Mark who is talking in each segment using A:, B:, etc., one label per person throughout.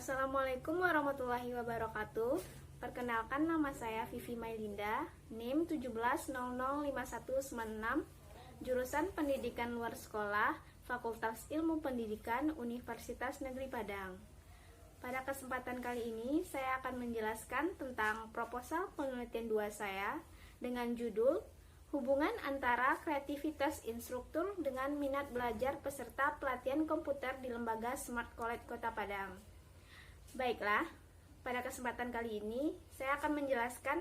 A: Assalamualaikum warahmatullahi wabarakatuh. Perkenalkan, nama saya Vivi Mailinda, NIM 17005196, jurusan Pendidikan Luar Sekolah, Fakultas Ilmu Pendidikan, Universitas Negeri Padang. Pada kesempatan kali ini, saya akan menjelaskan tentang proposal penelitian 2 saya dengan judul Hubungan antara kreativitas instruktur dengan minat belajar peserta pelatihan komputer di Lembaga Smart College Kota Padang. Baiklah, pada kesempatan kali ini saya akan menjelaskan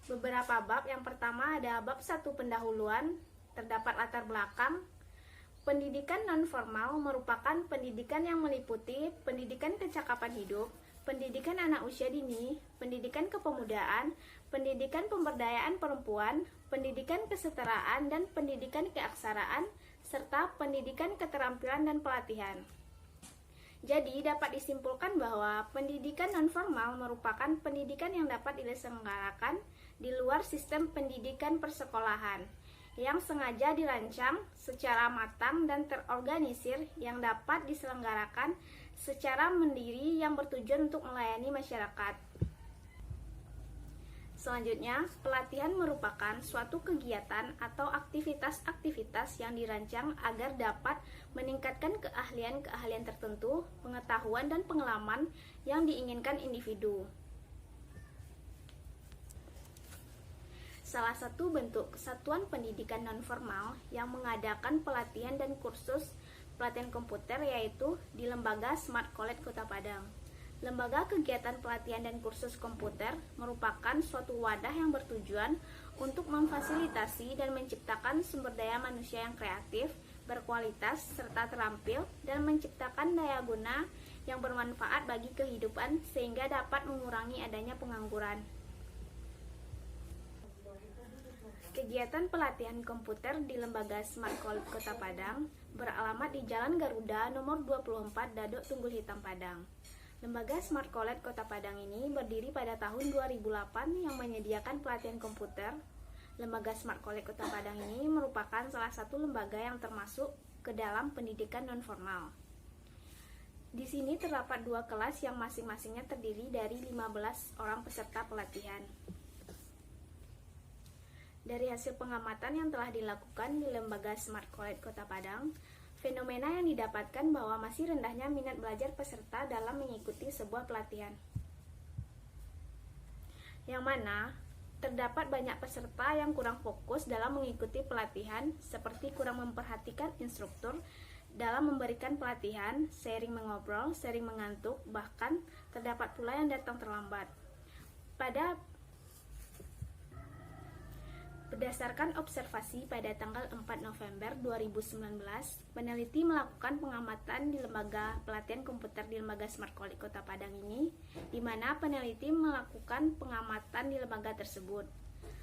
A: beberapa bab. Yang pertama ada bab 1 pendahuluan, terdapat latar belakang. Pendidikan non-formal merupakan pendidikan yang meliputi pendidikan kecakapan hidup, pendidikan anak usia dini, pendidikan kepemudaan, pendidikan pemberdayaan perempuan, pendidikan kesetaraan dan pendidikan keaksaraan, serta pendidikan keterampilan dan pelatihan. Jadi, dapat disimpulkan bahwa pendidikan non-formal merupakan pendidikan yang dapat diselenggarakan di luar sistem pendidikan persekolahan, yang sengaja dirancang secara matang dan terorganisir, yang dapat diselenggarakan secara mandiri yang bertujuan untuk melayani masyarakat. Selanjutnya, pelatihan merupakan suatu kegiatan atau aktivitas-aktivitas yang dirancang agar dapat meningkatkan keahlian-keahlian tertentu, pengetahuan dan pengalaman yang diinginkan individu. Salah satu bentuk kesatuan pendidikan non-formal yang mengadakan pelatihan dan kursus pelatihan komputer yaitu di Lembaga Smart College Kota Padang. Lembaga kegiatan pelatihan dan kursus komputer merupakan suatu wadah yang bertujuan untuk memfasilitasi dan menciptakan sumber daya manusia yang kreatif, berkualitas, serta terampil, dan menciptakan daya guna yang bermanfaat bagi kehidupan sehingga dapat mengurangi adanya pengangguran. Kegiatan pelatihan komputer di Lembaga Smart College Kota Padang beralamat di Jalan Garuda nomor 24 Dadok Tunggul Hitam Padang. Lembaga Smart College Kota Padang ini berdiri pada tahun 2008 yang menyediakan pelatihan komputer. Lembaga Smart College Kota Padang ini merupakan salah satu lembaga yang termasuk ke dalam pendidikan non-formal. Di sini terdapat 2 kelas yang masing-masingnya terdiri dari 15 orang peserta pelatihan. Dari hasil pengamatan yang telah dilakukan di Lembaga Smart College Kota Padang, fenomena yang didapatkan bahwa masih rendahnya minat belajar peserta dalam mengikuti sebuah pelatihan. Yang mana terdapat banyak peserta yang kurang fokus dalam mengikuti pelatihan, seperti kurang memperhatikan instruktur dalam memberikan pelatihan, sering mengobrol, sering mengantuk, bahkan terdapat pula yang datang terlambat. Berdasarkan observasi pada tanggal 4 November 2019, peneliti melakukan pengamatan di lembaga pelatihan komputer di Lembaga Smart College Kota Padang ini, di mana peneliti melakukan pengamatan di lembaga tersebut.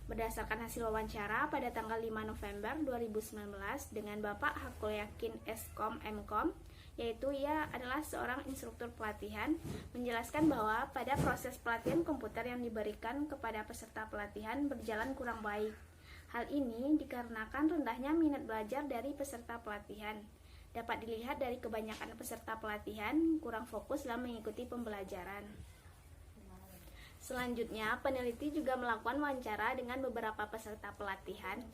A: Berdasarkan hasil wawancara pada tanggal 5 November 2019 dengan Bapak Hakul Yakin Skom Mkom, yaitu ia adalah seorang instruktur pelatihan, menjelaskan bahwa pada proses pelatihan komputer yang diberikan kepada peserta pelatihan berjalan kurang baik. Hal ini dikarenakan rendahnya minat belajar dari peserta pelatihan. Dapat dilihat dari kebanyakan peserta pelatihan kurang fokus dalam mengikuti pembelajaran. Selanjutnya, peneliti juga melakukan wawancara dengan beberapa peserta pelatihan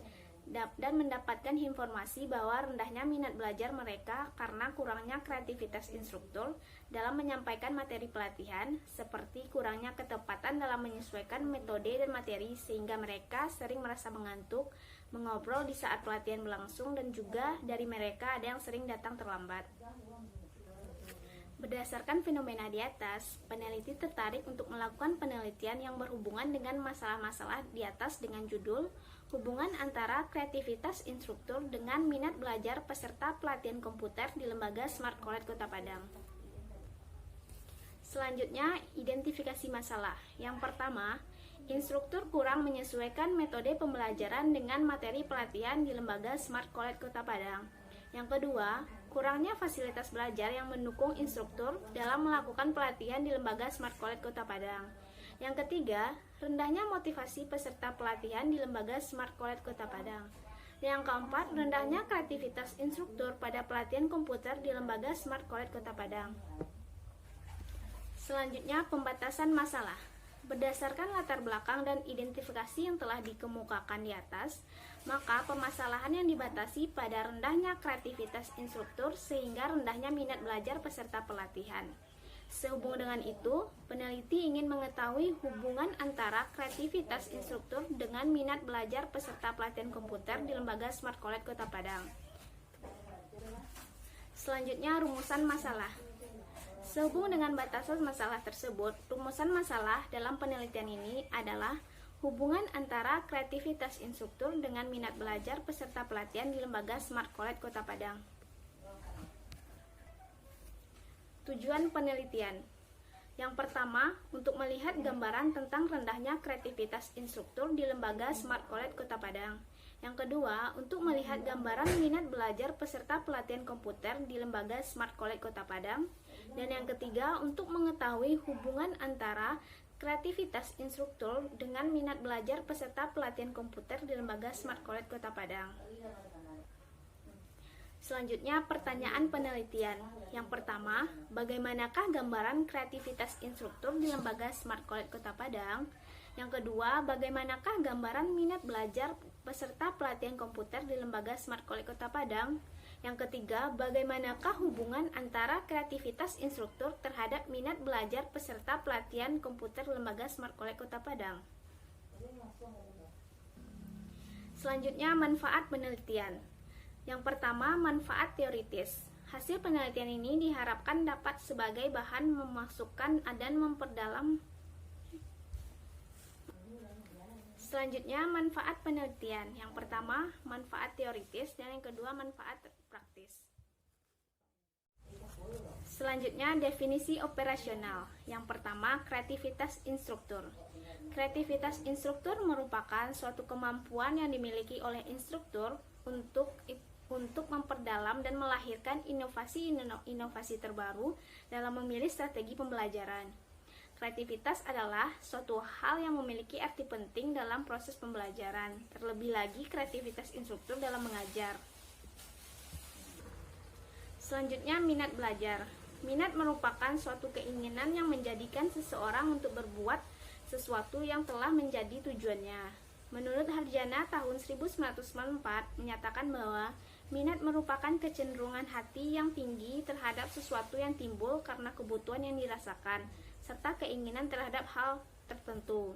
A: dan mendapatkan informasi bahwa rendahnya minat belajar mereka karena kurangnya kreativitas instruktur dalam menyampaikan materi pelatihan, seperti kurangnya ketepatan dalam menyesuaikan metode dan materi sehingga mereka sering merasa mengantuk, mengobrol di saat pelatihan berlangsung, dan juga dari mereka ada yang sering datang terlambat. Berdasarkan fenomena di atas, peneliti tertarik untuk melakukan penelitian yang berhubungan dengan masalah-masalah di atas dengan judul Hubungan antara kreativitas instruktur dengan minat belajar peserta pelatihan komputer di Lembaga Smart College Kota Padang. Selanjutnya, identifikasi masalah. Yang pertama, instruktur kurang menyesuaikan metode pembelajaran dengan materi pelatihan di Lembaga Smart College Kota Padang. Yang kedua, kurangnya fasilitas belajar yang mendukung instruktur dalam melakukan pelatihan di Lembaga Smart College Kota Padang. Yang ketiga, rendahnya motivasi peserta pelatihan di Lembaga Smart College Kota Padang. Yang keempat, rendahnya kreativitas instruktur pada pelatihan komputer di Lembaga Smart College Kota Padang. Selanjutnya, pembatasan masalah. Berdasarkan latar belakang dan identifikasi yang telah dikemukakan di atas, maka permasalahan yang dibatasi pada rendahnya kreativitas instruktur sehingga rendahnya minat belajar peserta pelatihan. Sehubungan dengan itu, peneliti ingin mengetahui hubungan antara kreativitas instruktur dengan minat belajar peserta pelatihan komputer di Lembaga Smart College Kota Padang. Selanjutnya, rumusan masalah. Sehubungan dengan batasan masalah tersebut, rumusan masalah dalam penelitian ini adalah hubungan antara kreativitas instruktur dengan minat belajar peserta pelatihan di Lembaga Smart College Kota Padang. Tujuan penelitian. Yang pertama, untuk melihat gambaran tentang rendahnya kreativitas instruktur di Lembaga Smart College Kota Padang. Yang kedua, untuk melihat gambaran minat belajar peserta pelatihan komputer di Lembaga Smart College Kota Padang. Dan yang ketiga, untuk mengetahui hubungan antara kreativitas instruktur dengan minat belajar peserta pelatihan komputer di Lembaga Smart College Kota Padang. Selanjutnya, pertanyaan penelitian. Yang pertama, bagaimanakah gambaran kreativitas instruktur di Lembaga Smart College Kota Padang? Yang kedua, bagaimanakah gambaran minat belajar peserta pelatihan komputer di Lembaga Smart College Kota Padang? Yang ketiga, bagaimanakah hubungan antara kreativitas instruktur terhadap minat belajar peserta pelatihan komputer Lembaga Smart College Kota Padang? Selanjutnya, manfaat penelitian. Yang pertama, manfaat teoritis. Hasil penelitian ini diharapkan dapat sebagai bahan memasukkan dan memperdalam. Selanjutnya, manfaat penelitian. Yang pertama, manfaat teoritis, dan yang kedua, manfaat praktis. Selanjutnya, definisi operasional. Yang pertama, kreativitas instruktur. Kreativitas instruktur merupakan suatu kemampuan yang dimiliki oleh instruktur untuk memperdalam dan melahirkan inovasi terbaru dalam memilih strategi pembelajaran. Kreativitas adalah suatu hal yang memiliki arti penting dalam proses pembelajaran, terlebih lagi kreativitas instruktur dalam mengajar. Selanjutnya, minat belajar. Minat merupakan suatu keinginan yang menjadikan seseorang untuk berbuat sesuatu yang telah menjadi tujuannya. Menurut Harjana tahun 1994 menyatakan bahwa minat merupakan kecenderungan hati yang tinggi terhadap sesuatu yang timbul karena kebutuhan yang dirasakan, serta keinginan terhadap hal tertentu.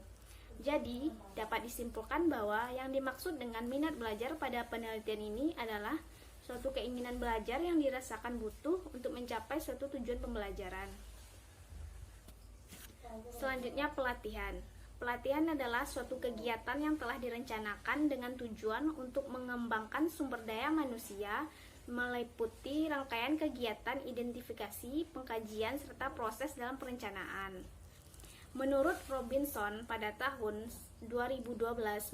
A: Jadi, dapat disimpulkan bahwa yang dimaksud dengan minat belajar pada penelitian ini adalah suatu keinginan belajar yang dirasakan butuh untuk mencapai suatu tujuan pembelajaran. Selanjutnya, pelatihan. Pelatihan adalah suatu kegiatan yang telah direncanakan dengan tujuan untuk mengembangkan sumber daya manusia, meliputi rangkaian kegiatan identifikasi, pengkajian, serta proses dalam perencanaan. Menurut Robinson pada tahun 2012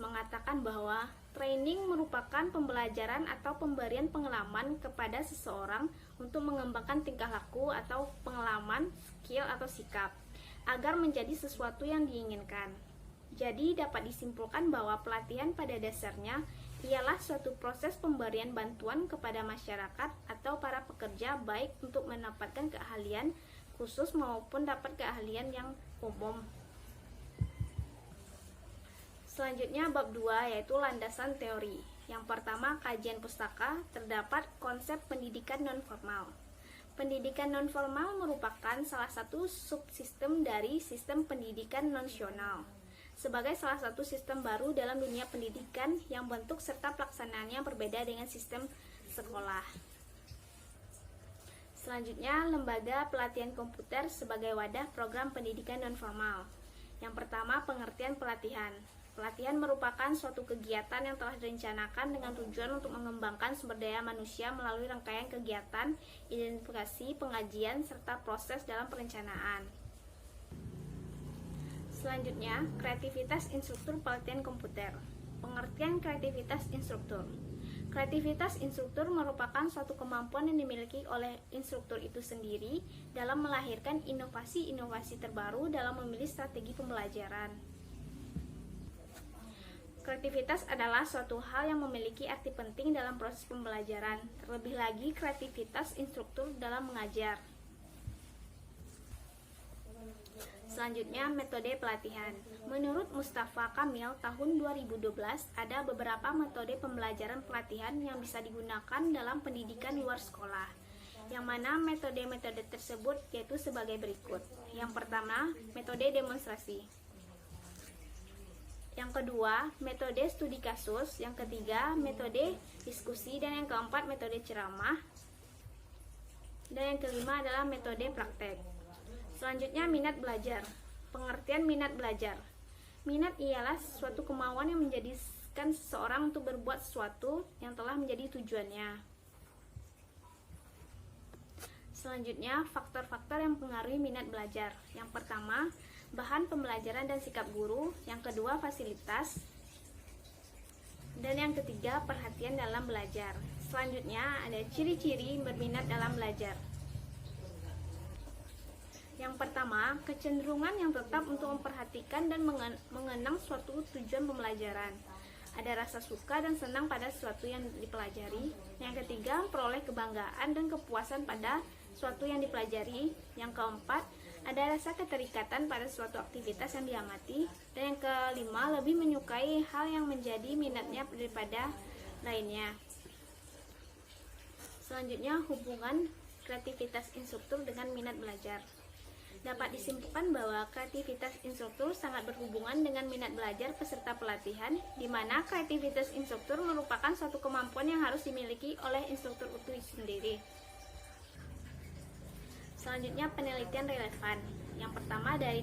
A: mengatakan bahwa training merupakan pembelajaran atau pemberian pengalaman kepada seseorang untuk mengembangkan tingkah laku atau pengalaman, skill atau sikap agar menjadi sesuatu yang diinginkan. Jadi dapat disimpulkan bahwa pelatihan pada dasarnya ialah suatu proses pemberian bantuan kepada masyarakat atau para pekerja baik untuk mendapatkan keahlian khusus maupun dapat keahlian yang umum. Selanjutnya bab 2 yaitu landasan teori. Yang pertama, kajian pustaka, terdapat konsep pendidikan nonformal. Pendidikan nonformal merupakan salah satu subsistem dari sistem pendidikan nasional. Sebagai salah satu sistem baru dalam dunia pendidikan yang bentuk serta pelaksanaannya berbeda dengan sistem sekolah. Selanjutnya, lembaga pelatihan komputer sebagai wadah program pendidikan nonformal. Yang pertama, pengertian pelatihan. Pelatihan merupakan suatu kegiatan yang telah direncanakan dengan tujuan untuk mengembangkan sumber daya manusia melalui rangkaian kegiatan, identifikasi, pengajian, serta proses dalam perencanaan. Selanjutnya, kreativitas instruktur pelatihan komputer. Pengertian kreativitas instruktur. Kreativitas instruktur merupakan suatu kemampuan yang dimiliki oleh instruktur itu sendiri dalam melahirkan inovasi-inovasi terbaru dalam memilih strategi pembelajaran. Kreativitas adalah suatu hal yang memiliki arti penting dalam proses pembelajaran, terlebih lagi kreativitas instruktur dalam mengajar. Selanjutnya, metode pelatihan. Menurut Mustafa Kamil, tahun 2012 ada beberapa metode pembelajaran pelatihan yang bisa digunakan dalam pendidikan luar sekolah. Yang mana metode-metode tersebut yaitu sebagai berikut. Yang pertama, metode demonstrasi. Yang kedua, metode studi kasus. Yang ketiga, metode diskusi. Dan yang keempat, metode ceramah. Dan yang kelima adalah metode praktek. Selanjutnya, minat belajar. Pengertian minat belajar. Minat ialah suatu kemauan yang menjadikan seseorang untuk berbuat sesuatu yang telah menjadi tujuannya. Selanjutnya, faktor-faktor yang mempengaruhi minat belajar. Yang pertama, bahan pembelajaran dan sikap guru. Yang kedua, fasilitas. Dan yang ketiga, perhatian dalam belajar. Selanjutnya, ada ciri-ciri berminat dalam belajar. Yang pertama, kecenderungan yang tetap untuk memperhatikan dan mengenang suatu tujuan pembelajaran. Ada rasa suka dan senang pada sesuatu yang dipelajari. Yang ketiga, memperoleh kebanggaan dan kepuasan pada suatu yang dipelajari. Yang keempat, ada rasa keterikatan pada suatu aktivitas yang diamati. Dan yang kelima, lebih menyukai hal yang menjadi minatnya daripada lainnya. Selanjutnya, hubungan kreativitas instruktur dengan minat belajar. Dapat disimpulkan bahwa kreativitas instruktur sangat berhubungan dengan minat belajar peserta pelatihan, di mana kreativitas instruktur merupakan suatu kemampuan yang harus dimiliki oleh instruktur itu sendiri. Selanjutnya, penelitian relevan. Yang pertama dari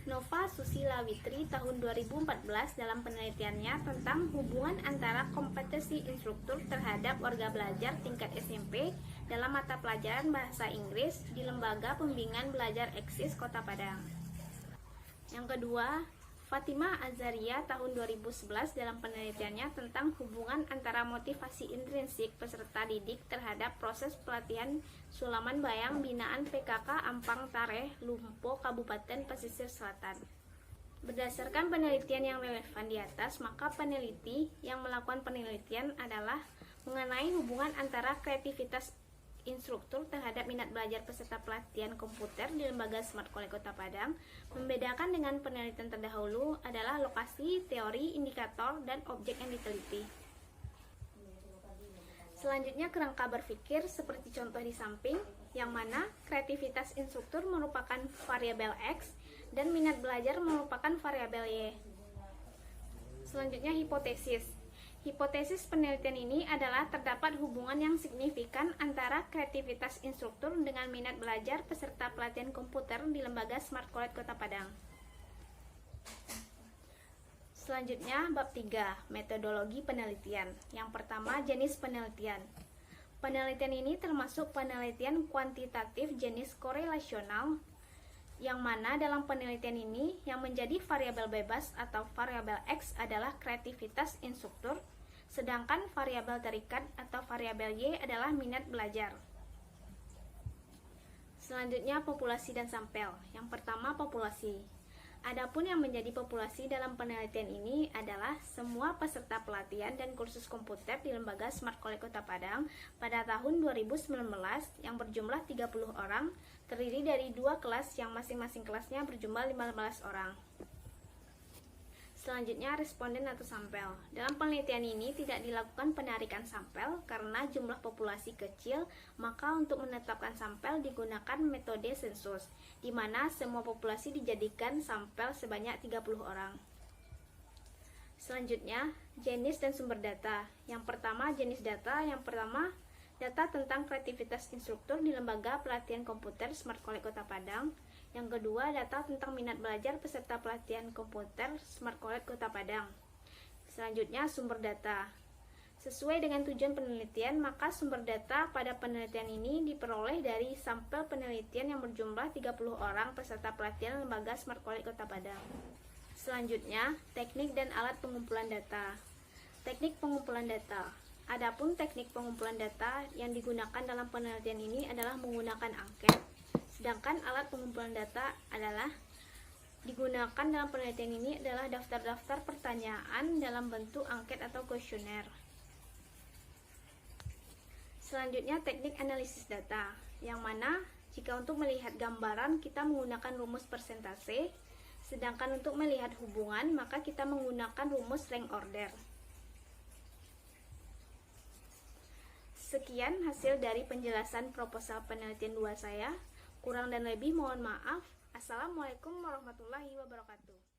A: Nova Susilawitri tahun 2014 dalam penelitiannya tentang hubungan antara kompetensi instruktur terhadap warga belajar tingkat SMP dalam mata pelajaran bahasa Inggris di Lembaga Pembimbingan Belajar Eksis Kota Padang. Yang kedua, Fatimah Azaria tahun 2011 dalam penelitiannya tentang hubungan antara motivasi intrinsik peserta didik terhadap proses pelatihan Sulaman Bayang binaan PKK Ampang Tareh, Lumpo, Kabupaten Pesisir Selatan. Berdasarkan penelitian yang relevan di atas, maka peneliti yang melakukan penelitian adalah mengenai hubungan antara kreativitas instruktur terhadap minat belajar peserta pelatihan komputer di Lembaga Smart College Kota Padang. Membedakan dengan penelitian terdahulu adalah lokasi, teori, indikator, dan objek yang diteliti. Selanjutnya, kerangka berpikir seperti contoh di samping, yang mana kreativitas instruktur merupakan variabel X dan minat belajar merupakan variabel Y. Selanjutnya, hipotesis. Hipotesis penelitian ini adalah terdapat hubungan yang signifikan antara kreativitas instruktur dengan minat belajar peserta pelatihan komputer di Lembaga Smart College Kota Padang. Selanjutnya, bab 3, metodologi penelitian. Yang pertama, jenis penelitian. Penelitian ini termasuk penelitian kuantitatif jenis korelasional, yang mana dalam penelitian ini yang menjadi variabel bebas atau variabel X adalah kreativitas instruktur, sedangkan variabel terikat atau variabel Y adalah minat belajar. Selanjutnya, populasi dan sampel. Yang pertama, populasi. Adapun yang menjadi populasi dalam penelitian ini adalah semua peserta pelatihan dan kursus komputer di Lembaga Smart College Kota Padang pada tahun 2019 yang berjumlah 30 orang, terdiri dari 2 kelas yang masing-masing kelasnya berjumlah 15 orang. Selanjutnya, responden atau sampel. Dalam penelitian ini tidak dilakukan penarikan sampel karena jumlah populasi kecil, maka untuk menetapkan sampel digunakan metode sensus, di mana semua populasi dijadikan sampel sebanyak 30 orang. Selanjutnya, jenis dan sumber data. Yang pertama, jenis data. Yang pertama, data tentang kreativitas instruktur di Lembaga Pelatihan Komputer Smart College Kota Padang. Yang kedua, data tentang minat belajar peserta pelatihan komputer Smart College Kota Padang. Selanjutnya, sumber data. Sesuai dengan tujuan penelitian, maka sumber data pada penelitian ini diperoleh dari sampel penelitian yang berjumlah 30 orang peserta pelatihan Lembaga Smart College Kota Padang. Selanjutnya, teknik dan alat pengumpulan data. Teknik pengumpulan data. Adapun teknik pengumpulan data yang digunakan dalam penelitian ini adalah menggunakan angket. Sedangkan alat pengumpulan data adalah digunakan dalam penelitian ini adalah daftar-daftar pertanyaan dalam bentuk angket atau kuesioner. Selanjutnya, teknik analisis data, yang mana Jika untuk melihat gambaran, kita menggunakan rumus persentase, sedangkan untuk melihat hubungan, maka kita menggunakan rumus rank order. Sekian hasil dari penjelasan proposal penelitian 2 saya. Kurang dan lebih mohon maaf. Assalamualaikum warahmatullahi wabarakatuh.